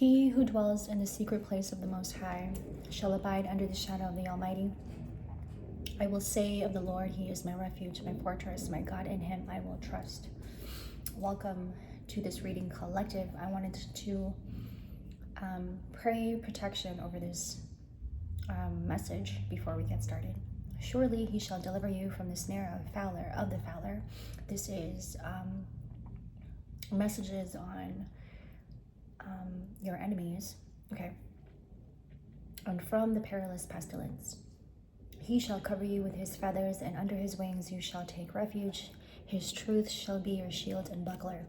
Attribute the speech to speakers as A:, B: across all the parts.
A: He who dwells in the secret place of the Most High shall abide under the shadow of the Almighty. I will say of the Lord, He is my refuge, my fortress, my God, in Him I will trust. Welcome to this reading collective. I wanted to pray protection over this message before we get started. Surely He shall deliver you from the snare of the fowler. This is messages on your enemies, okay, and from the perilous pestilence. He shall cover you with His feathers, and under His wings you shall take refuge. His truth shall be your shield and buckler.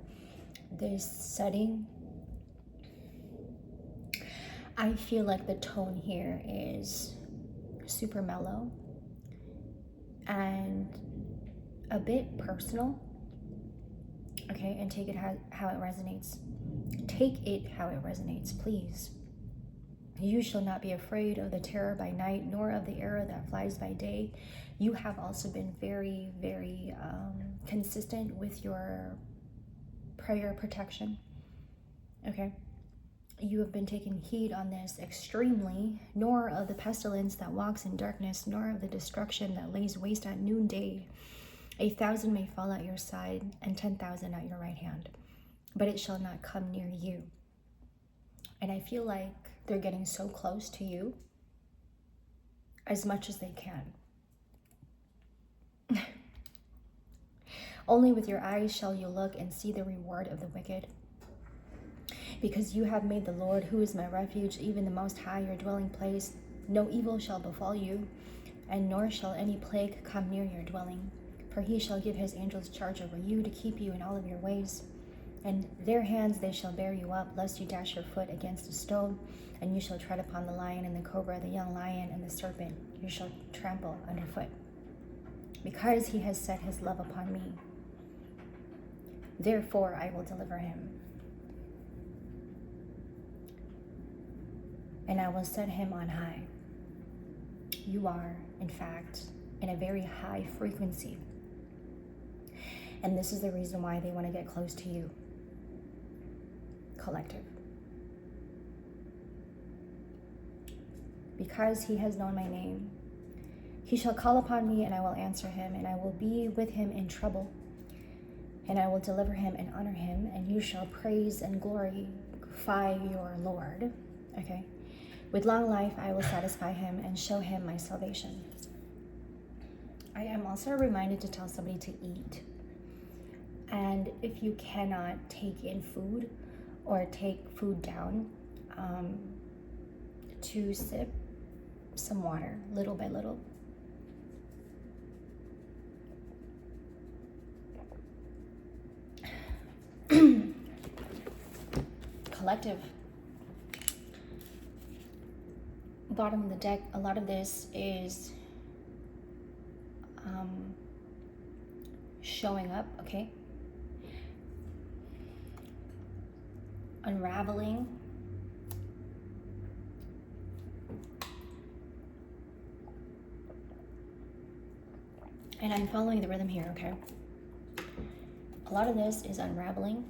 A: This setting, I feel like the tone here is super mellow and a bit personal, okay, and take it how it resonates. Take it how it resonates, please. You shall not be afraid of the terror by night, nor of the arrow that flies by day. You have also been very, very consistent with your prayer protection, okay? You have been taking heed on this extremely, nor of the pestilence that walks in darkness, nor of the destruction that lays waste at noonday. 1,000 may fall at your side, and 10,000 at your right hand, but it shall not come near you. And I feel like they're getting so close to you as much as they can. Only with your eyes shall you look and see the reward of the wicked. Because you have made the Lord, who is my refuge, even the Most High, your dwelling place, no evil shall befall you, and nor shall any plague come near your dwelling. For He shall give His angels charge over you to keep you in all of your ways. And their hands they shall bear you up, lest you dash your foot against a stone. And you shall tread upon the lion and the cobra, the young lion and the serpent. You shall trample underfoot. Because He has set His love upon me, therefore I will deliver him. And I will set him on high. You are, in fact, in a very high frequency. And this is the reason why they want to get close to you. Collective. Because He has known my name, He shall call upon me, and I will answer him, and I will be with him in trouble. And I will deliver him and honor him, and you shall praise and glorify your Lord. Okay? With long life I will satisfy him and show him my salvation. I am also reminded to tell somebody to eat. And if you cannot take in food or take food down, to sip some water little by little. Collective. Bottom of the deck, a lot of this is showing up, okay? Unraveling. And I'm following the rhythm here, okay? A lot of this is unraveling.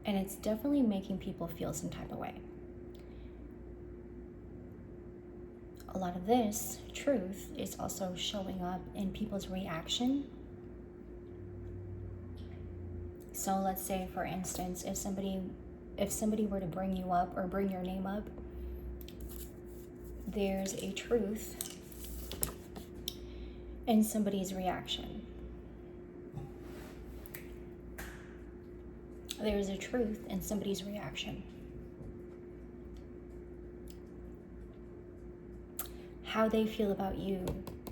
A: And it's definitely making people feel some type of way. A lot of this truth is also showing up in people's reaction. So let's say, for instance, if somebody were to bring you up or bring your name up, there's a truth in somebody's reaction. There's a truth in somebody's reaction. How they feel about you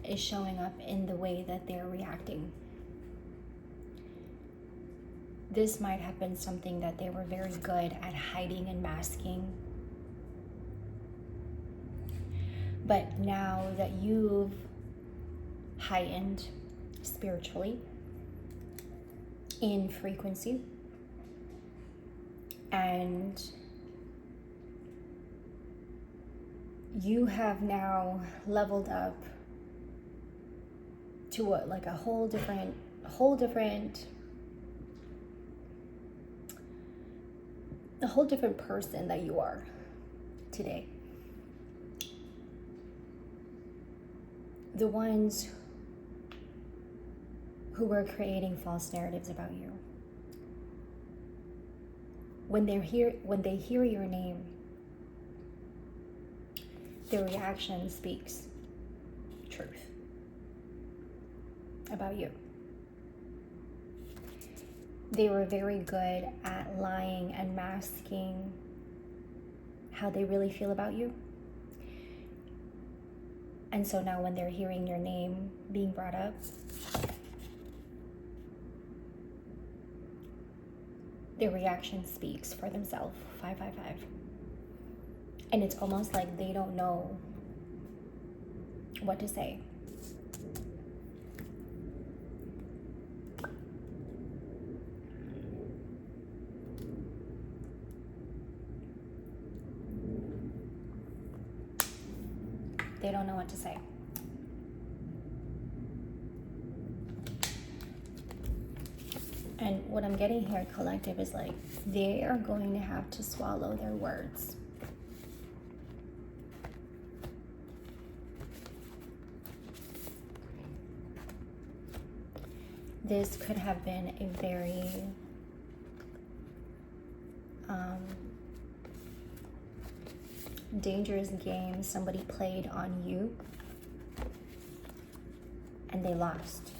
A: is showing up in the way that they're reacting. This might have been something that they were very good at hiding and masking. But now that you've heightened spiritually in frequency, and you have now leveled up to a whole different person that you are today. The ones who were creating false narratives about you, when they hear your name, their reaction speaks truth about you. They were very good at lying and masking how they really feel about you. And so now when they're hearing your name being brought up, their reaction speaks for themselves. 555. And it's almost like they don't know what to say. They don't know what to say. And what I'm getting here, collective, is like they are going to have to swallow their words. This could have been a very dangerous game somebody played on you and they lost.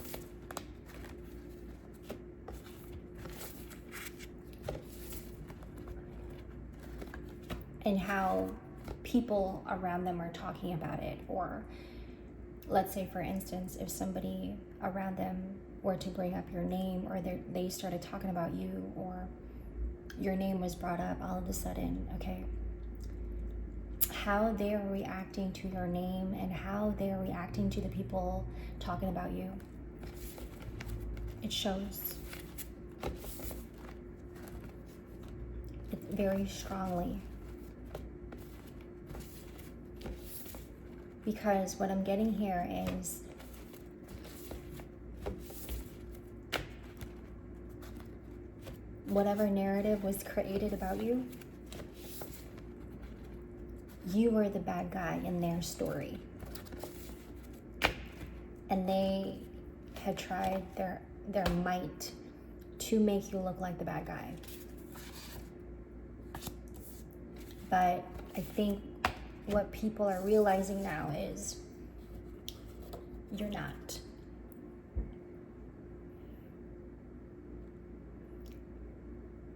A: And how people around them are talking about it. Or let's say, for instance, if somebody around them were to bring up your name, or they started talking about you, or your name was brought up all of a sudden, okay? How they're reacting to your name and how they're reacting to the people talking about you, it shows it very strongly. Because what I'm getting here is whatever narrative was created about you, you were the bad guy in their story. And they had tried their might to make you look like the bad guy. But I think what people are realizing now is you're not.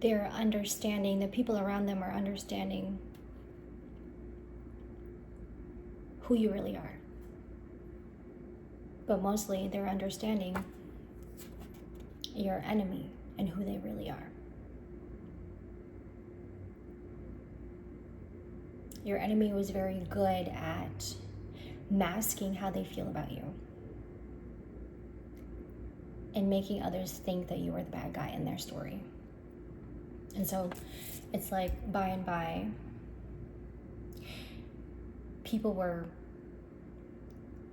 A: They're understanding, the people around them are understanding who you really are. But mostly they're understanding your enemy and who they really are. Your enemy was very good at masking how they feel about you and making others think that you were the bad guy in their story. And so it's like by and by, people were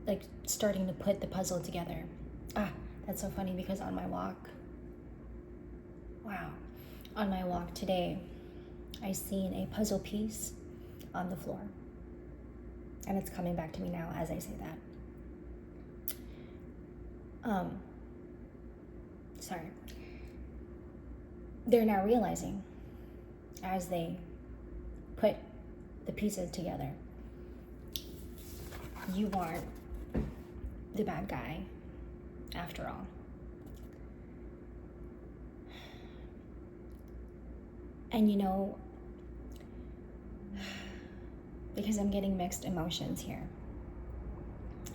A: like starting to put the puzzle together. That's so funny because on my walk today, I seen a puzzle piece on the floor. And it's coming back to me now as I say that. Sorry. They're now realizing as they put the pieces together, you aren't the bad guy after all. And you know, because I'm getting mixed emotions here.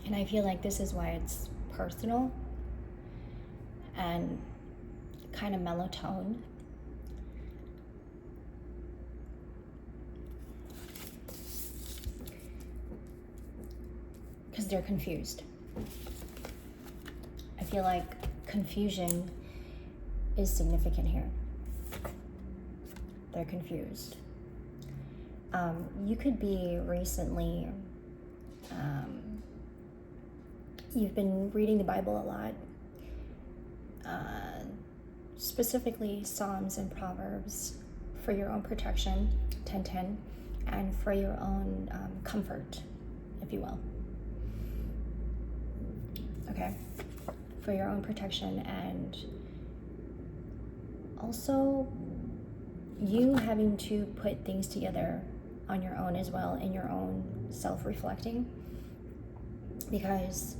A: And I feel like this is why it's personal and kind of mellow tone. Because they're confused. I feel like confusion is significant here. They're confused. You could be recently You've been reading the Bible a lot, specifically Psalms and Proverbs, for your own protection, 10:10, and for your own comfort, if you will. Okay? For your own protection, and also you having to put things together on your own as well, in your own self-reflecting, because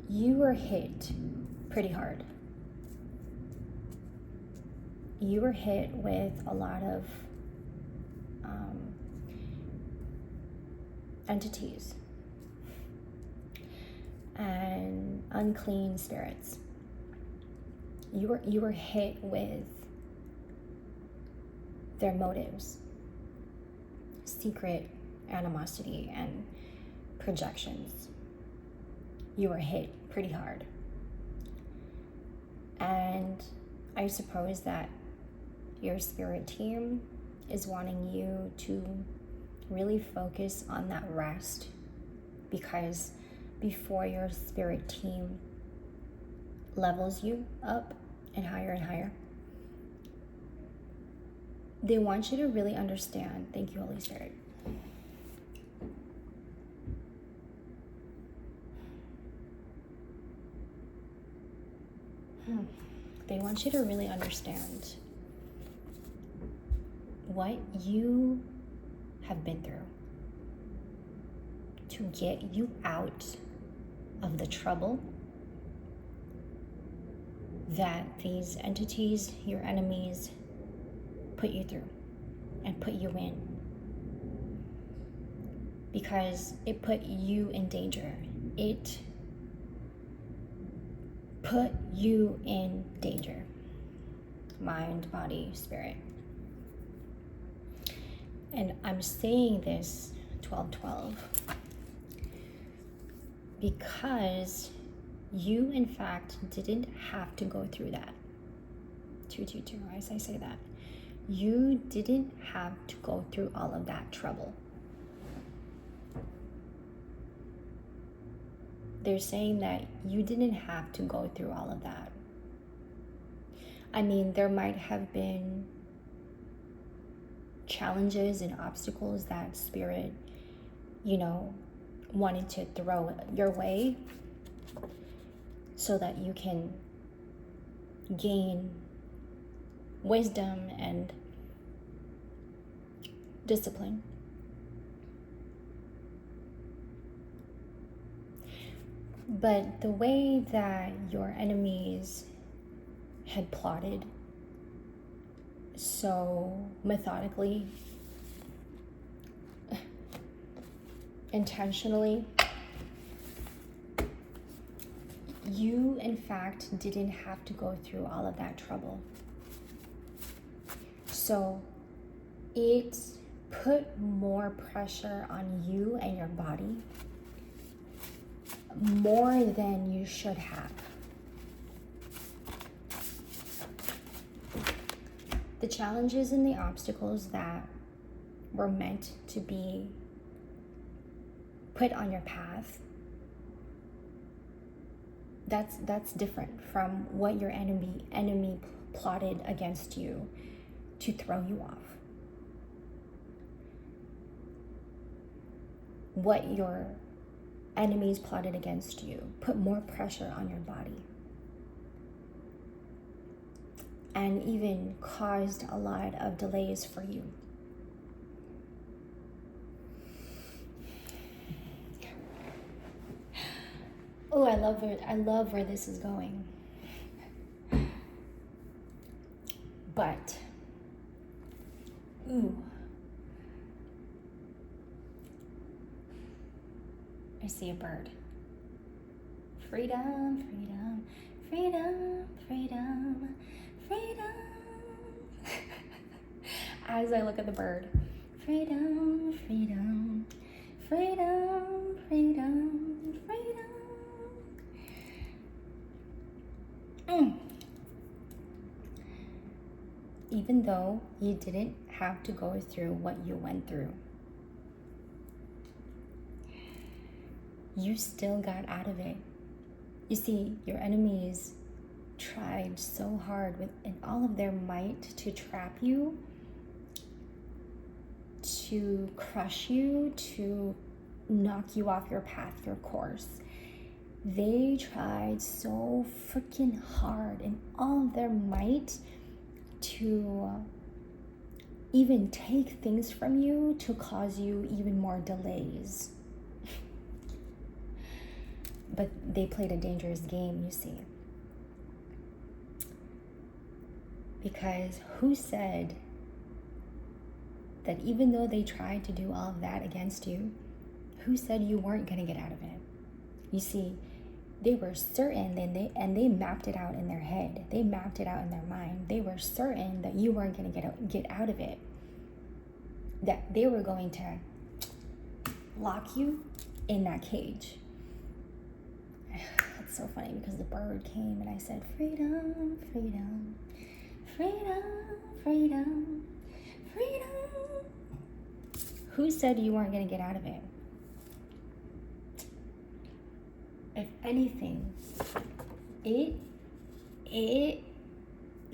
A: you were hit pretty hard. You were hit with a lot of entities and unclean spirits. You were hit with their motives, secret animosity and projections. You were hit pretty hard. And I suppose that your spirit team is wanting you to really focus on that rest, because before your spirit team levels you up and higher, they want you to really understand. Thank you, Holy Spirit. They want you to really understand what you have been through to get you out of the trouble that these entities, your enemies, put you through and put you in, because it put you in danger. It put you in danger. Mind, body, spirit. And I'm saying this 12:12 because you, in fact, didn't have to go through that. 222, as I say that. You didn't have to go through all of that trouble. They're saying that you didn't have to go through all of that. I mean, there might have been challenges and obstacles that spirit, wanted to throw your way so that you can gain wisdom and discipline. But the way that your enemies had plotted so methodically, intentionally, you, in fact, didn't have to go through all of that trouble. So it put more pressure on you and your body, more than you should have. The challenges and the obstacles that were meant to be put on your path, that's different from what your enemy plotted against you to throw you off. What your enemies plotted against you put more pressure on your body and even caused a lot of delays for you. Oh, I love where this is going. But, I see a bird. Freedom, freedom, freedom, freedom, freedom. As I look at the bird, freedom, freedom, freedom, freedom, freedom. Even though you didn't have to go through what you went through, you still got out of it. You see, your enemies tried so hard in all of their might to trap you, to crush you, to knock you off your path, your course. They tried so freaking hard in all of their might to even take things from you, to cause you even more delays. But they played a dangerous game, you see. Because who said that even though they tried to do all of that against you, who said you weren't going to get out of it? You see, they were certain, and they mapped it out in their head. They mapped it out in their mind. They were certain that you weren't going to get out of it. That they were going to lock you in that cage. It's so funny because the bird came and I said, freedom, freedom, freedom, freedom, freedom. Who said you weren't going to get out of it? If anything, it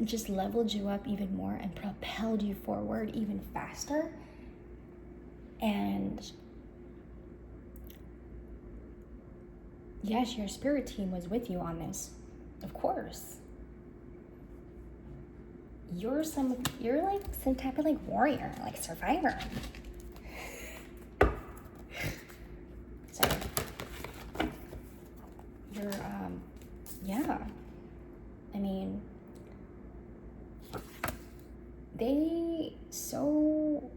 A: just leveled you up even more and propelled you forward even faster. And yes, your spirit team was with you on this, of course. You're like some type of like warrior, like survivor. So you're yeah. I mean, they so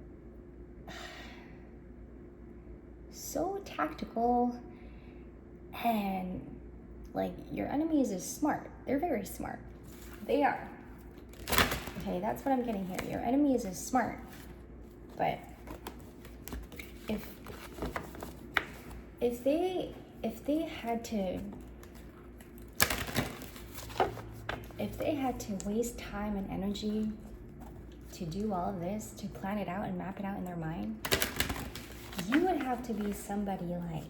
A: tactical, and like your enemies is smart. They're very smart. They are. Okay, that's what I'm getting here. Your enemies is smart. But if they had to waste time and energy to do all of this, to plan it out and map it out in their mind, you would have to be somebody like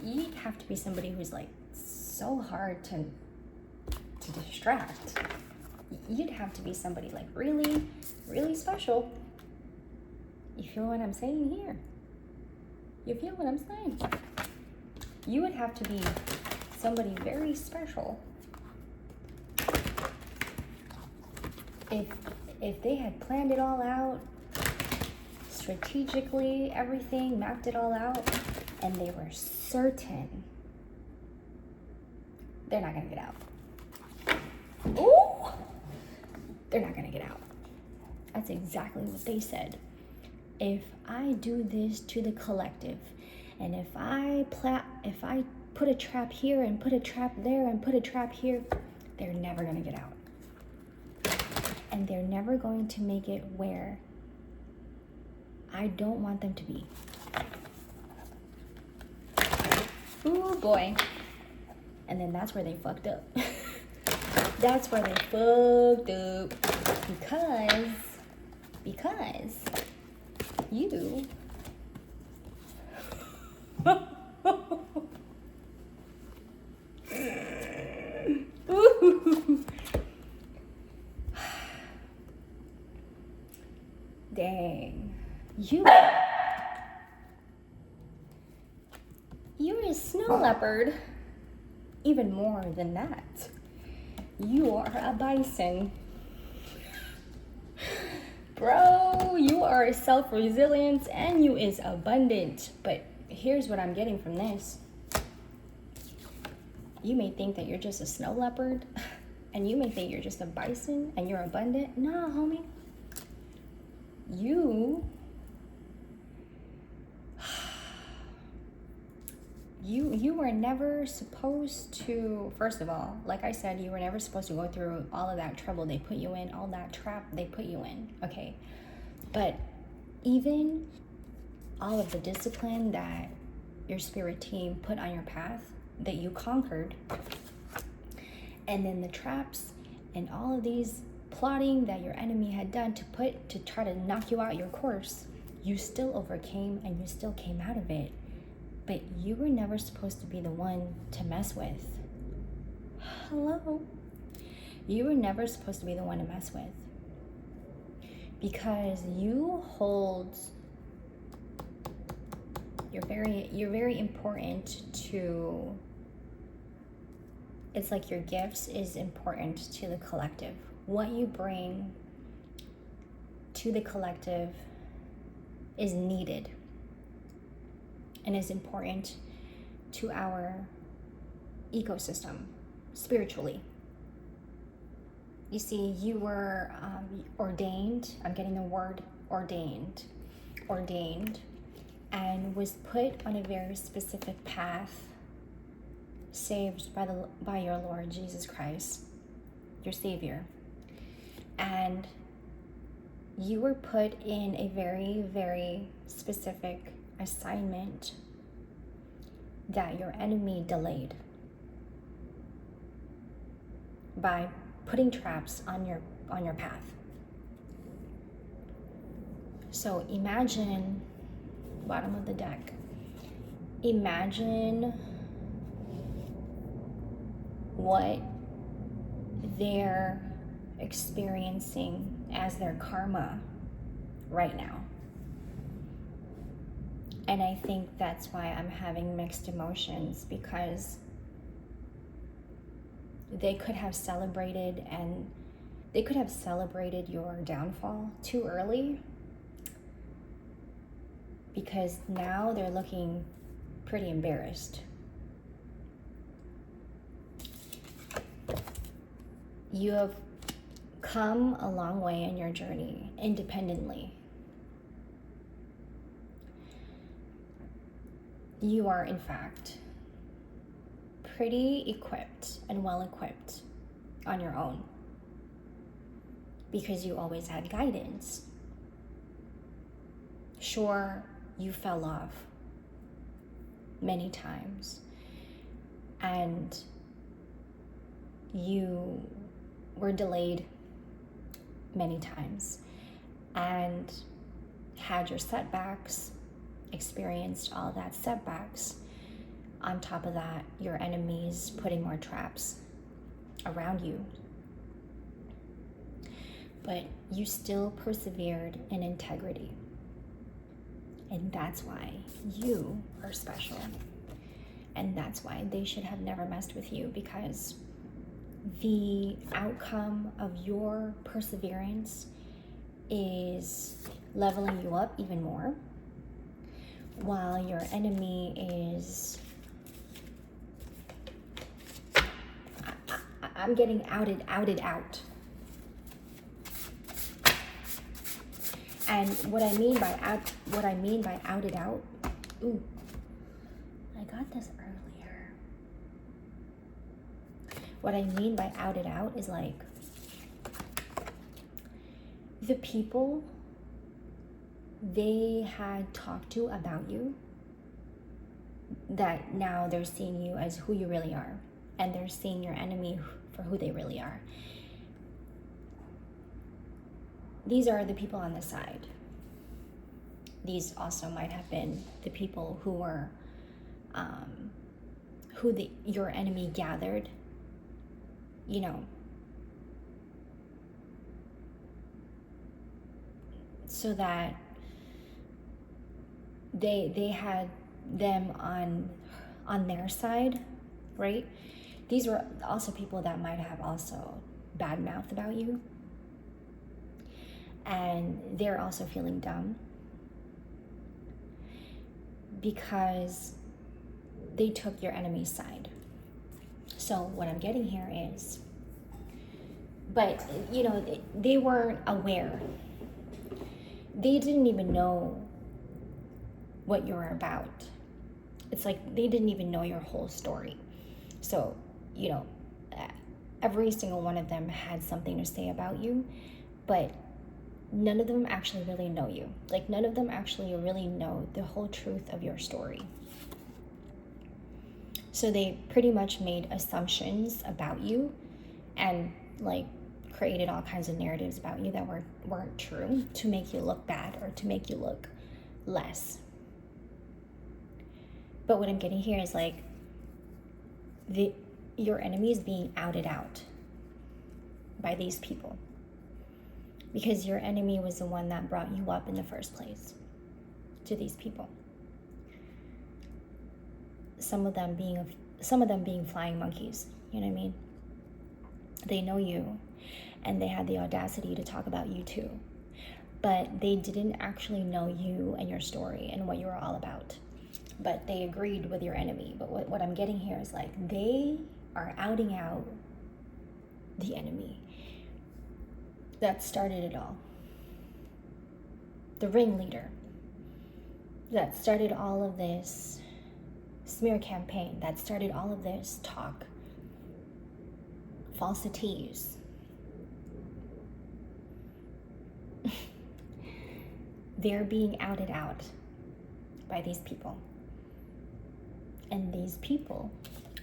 A: you'd have to be somebody who's like so hard to distract. You'd have to be somebody like really, really special. You feel what I'm saying here? You feel what I'm saying? You would have to be somebody very special if they had planned it all out, strategically, everything, mapped it all out, and they were certain they're not gonna get out. Ooh! They're not gonna get out. That's exactly what they said. If I do this to the collective, and if I put a trap here and put a trap there and put a trap here, they're never gonna get out. And they're never going to make it where I don't want them to be. Ooh boy. And then that's where they fucked up. That's where they fucked up. Because you dang. You're a snow leopard. Even more than that. You are a bison. Bro, you are self-resilience and you is abundant. But here's what I'm getting from this. You may think that you're just a snow leopard, and you may think you're just a bison and you're abundant. Nah, homie. You were never supposed to, first of all, like I said, you were never supposed to go through all of that trouble they put you in, all that trap they put you in, okay? But even all of the discipline that your spirit team put on your path, that you conquered, and then the traps and all of these plotting that your enemy had done to try to knock you out your course, You still overcame and you still came out of it, but you were never supposed to be the one to mess with. Hello? You were never supposed to be the one to mess with, because you hold, you're very important to, it's like your gifts is important to the collective. What you bring to the collective is needed and is important to our ecosystem spiritually. You see, you were ordained, I'm getting the word ordained, and was put on a very specific path, saved by your Lord Jesus Christ, your Savior. And you were put in a very, very specific assignment that your enemy delayed by putting traps on your path. So imagine, bottom of the deck, imagine what they're experiencing as their karma right now. And I think that's why I'm having mixed emotions, because they could have celebrated your downfall too early, because now they're looking pretty embarrassed. You have come a long way in your journey independently. You are, in fact, pretty equipped and well equipped on your own, because you always had guidance. Sure, you fell off many times, and you were delayed many times, and had your setbacks, experienced all that setbacks. On top of that, your enemies putting more traps around you. But you still persevered in integrity. And that's why you are special. And that's why they should have never messed with you, because the outcome of your perseverance is leveling you up even more, while your enemy is, I'm getting outed out. And what I mean by outed out, ooh, I got this earlier. What I mean by outed out is like the people they had talked to about you, that now they're seeing you as who you really are, and they're seeing your enemy for who they really are. These are the people on the side. These also might have been the people who were, your enemy gathered, you know, so that they had them on their side, right? These were also people that might have also badmouthed about you, and they're also feeling dumb because they took your enemy's side. So what I'm getting here is, but you know, they weren't aware. They didn't even know what you're about. It's like they didn't even know your whole story. So, you know, every single one of them had something to say about you, but none of them actually really know you. Like, none of them actually really know the whole truth of your story. So they pretty much made assumptions about you and like created all kinds of narratives about you that weren't true, to make you look bad or to make you look less. But what I'm getting here is like your enemy is being outed out by these people, because your enemy was the one that brought you up in the first place to these people. Some of them being flying monkeys, you know what I mean? They know you, and they had the audacity to talk about you too, but they didn't actually know you and your story and what you were all about. But they agreed with your enemy. But what I'm getting here is like they are outing out the enemy that started it all. The ringleader that started all of this smear campaign, that started all of this talk, falsities. They're being outed out by these people. And these people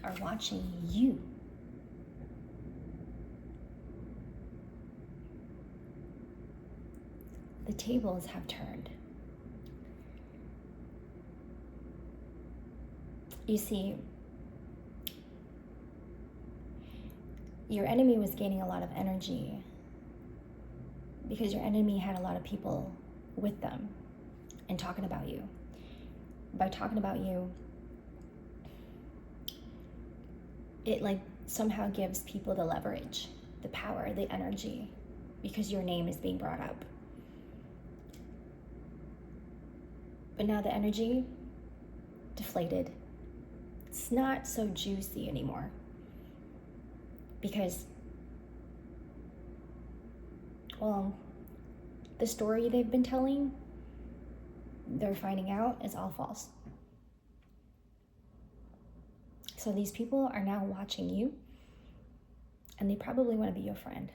A: are watching you. The tables have turned. You see, your enemy was gaining a lot of energy because your enemy had a lot of people with them and talking about you. By talking about you, it like somehow gives people the leverage, the power, the energy, because your name is being brought up. But now the energy deflated. It's not so juicy anymore, because, well, the story they've been telling, they're finding out is all false. So these people are now watching you, and they probably want to be your friend.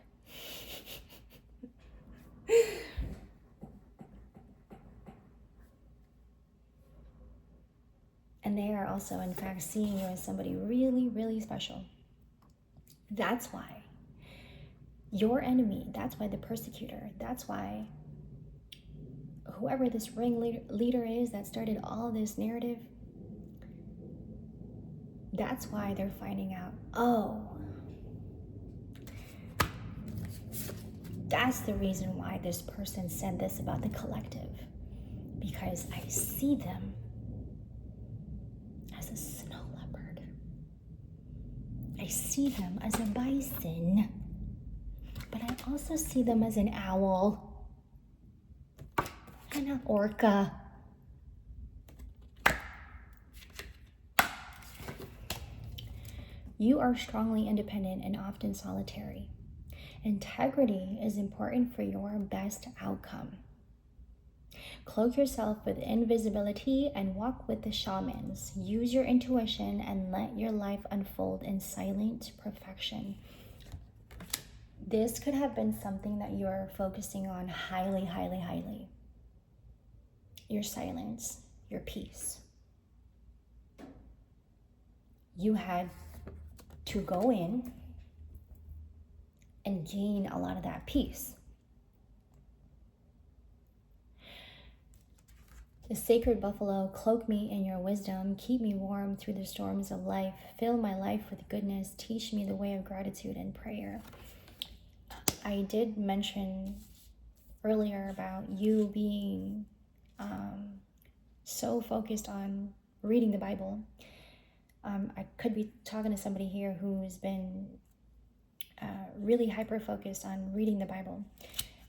A: And they are also, in fact, seeing you as somebody really, really special. That's why your enemy, that's why the persecutor, that's why whoever this ringleader is that started all this narrative, that's why they're finding out, oh, that's the reason why this person said this about the collective. Because I see them as a snow leopard. I see them as a bison. But I also see them as an owl and an orca. You are strongly independent and often solitary. Integrity is important for your best outcome. Cloak yourself with invisibility and walk with the shamans. Use your intuition and let your life unfold in silent perfection. This could have been something that you're focusing on highly, highly, highly. Your silence, your peace. You had to go in and gain a lot of that peace. The sacred buffalo, cloak me in your wisdom, keep me warm through the storms of life, fill my life with goodness, teach me the way of gratitude and prayer. I did mention earlier about you being so focused on reading the Bible. I could be talking to somebody here who's been really hyper-focused on reading the Bible.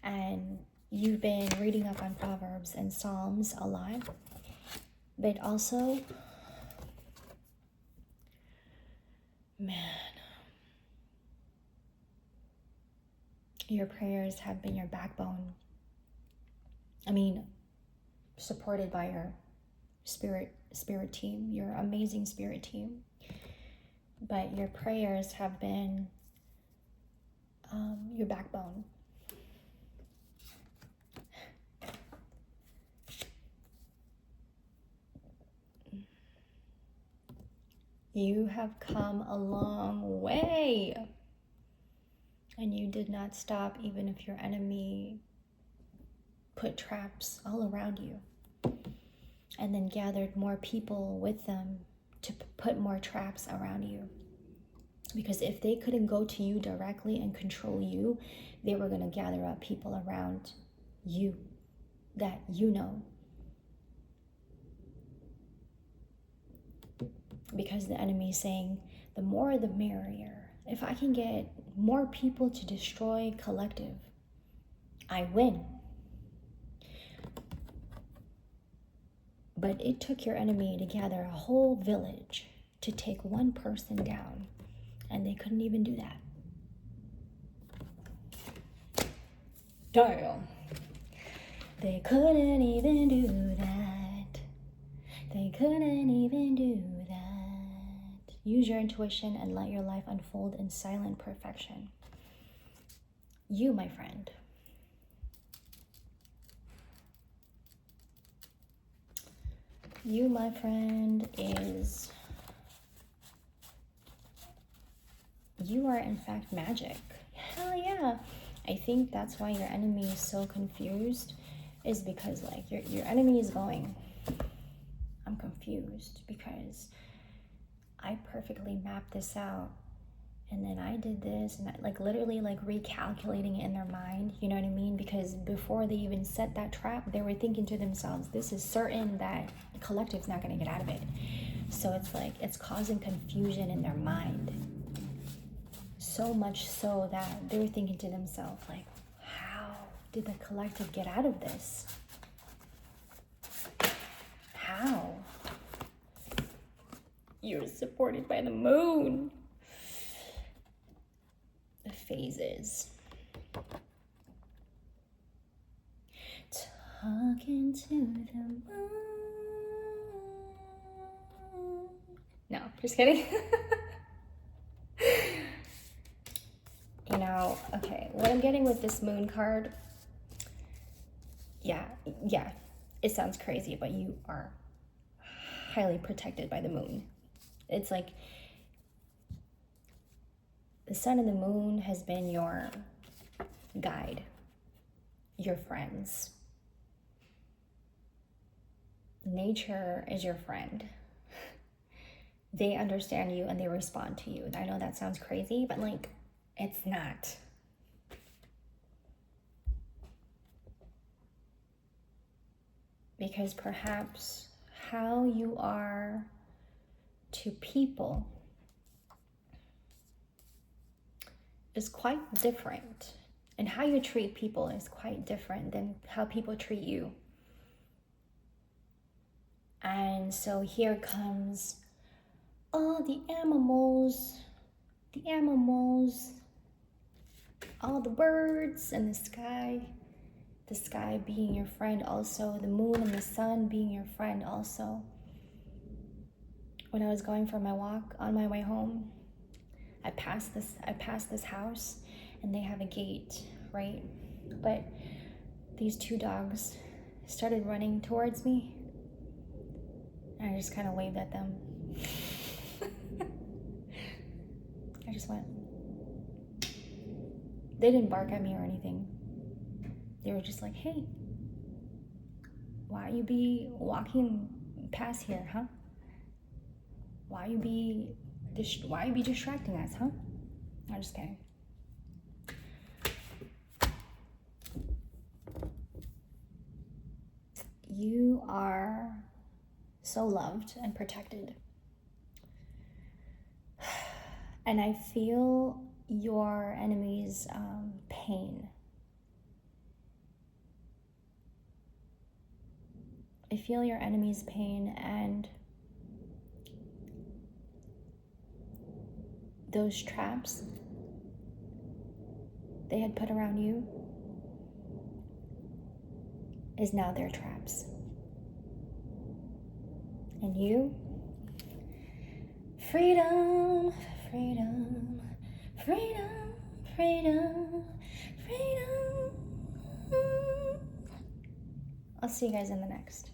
A: And you've been reading up on Proverbs and Psalms a lot. But also, man, your prayers have been your backbone. I mean, supported by your spirit team, your amazing spirit team. But your prayers have been your backbone. You have come a long way. And you did not stop even if your enemy put traps all around you. and then gathered more people with them to put more traps around you. Because if they couldn't go to you directly and control you, they were going to gather up people around you that you know. Because the enemy is saying, the more the merrier. If I can get more people to destroy collective, I win. But it took your enemy to gather a whole village to take one person down, and they couldn't even do that. Damn. They couldn't even do that. They couldn't even do that. Use your intuition and let your life unfold in silent perfection. You, my friend. You, my friend, you are in fact magic. Hell yeah. I think that's why your enemy is so confused, is because like your enemy is going, I'm confused because I perfectly mapped this out, and then I did this, and like literally like recalculating it in their mind, you know what I mean? Because before they even set that trap, they were thinking to themselves, this is certain that the collective's not going to get out of it. So it's like it's causing confusion in their mind, so much so that they're thinking to themselves like, how did the collective get out of this? How? You're supported by the moon. The phases. Talking to the moon. No, just kidding. You know, okay, what I'm getting with this moon card, yeah, it sounds crazy, but you are highly protected by the moon. It's like the sun and the moon has been your guide, your friends. Nature is your friend. They understand you and they respond to you. I know that sounds crazy, but like, it's not. Because perhaps how you are to people is quite different, and how you treat people is quite different than how people treat you. And so here comes all the animals, all the birds and the sky being your friend also, the moon and the sun being your friend also. When I was going for my walk on my way home, I passed this house, and they have a gate, right? But these two dogs started running towards me, and I just kind of waved at them. I just went. They didn't bark at me or anything. They were just like, hey, why you be walking past here, huh? Why you be distracting us, huh? I'm just kidding. You are so loved and protected. And I feel your enemy's pain. I feel your enemy's pain, and those traps they had put around you is now their traps. And you, freedom, freedom, freedom, freedom, freedom. I'll see you guys in the next.